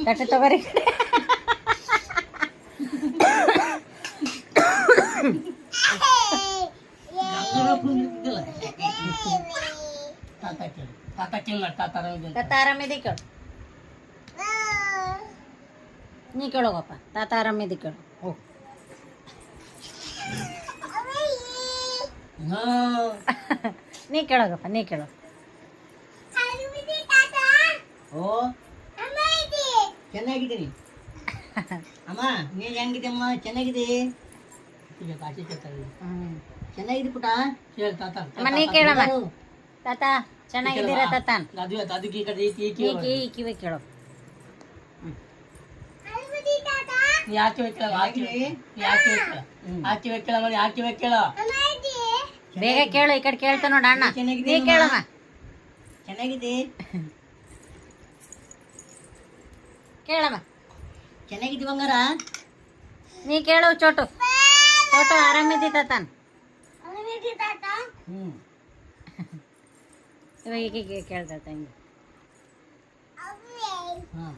ತಟ್ಟೆ ತಗೋರಿ ತಾತ ಆರಾಮಿದೆ ಕೇಳು ನೀ ಕೇಳೋಗಪ್ಪ ತಾತ ಆರಾಮಿದೆ ಕೇಳು ಹೋಗು ನೀ ಕೇಳೋಗಪ್ಪ ನೀ ಕೇಳೋ ಓ ಚೆನ್ನಾಗಿದ್ದೀನಿ ಅಮ್ಮ ನೀನು ಹೆಂಗಿದೆ ಅಮ್ಮ ಚೆನ್ನಾಗಿದೆ ಚೆನ್ನಾಗಿದೆ ಪುಟ ಅಮ್ಮ ನೀ ಕೇಳಮ್ಮ ತಾತ ಚೆನ್ನಾಗಿದ್ದೀರಾ ತಾತ ಕಿವಿ ಕೇಳೋ ಯಾಕೆ ಕೇಳ ಬೇಗ ಕೇಳು ಈ ಕಡೆ ಕೇಳ್ತಾ ನೋಡ ಅಣ್ಣ ನೀ ಕೇಳಮ್ಮ ಚೆನ್ನಾಗಿದೆ ಕೇಳಮ್ಮ ಚೆನ್ನಾಗಿದೆ ಬಂಗಾರ ನೀ ಕೇಳು ಚೋಟು ಚೋಟು ಆರಾಮಿದ್ದಿ ತಾತನ್ ಇವಾಗ ಈಗ ಕೇಳ್ತಾತ ಹಿಂಗೆ ಹಾಂ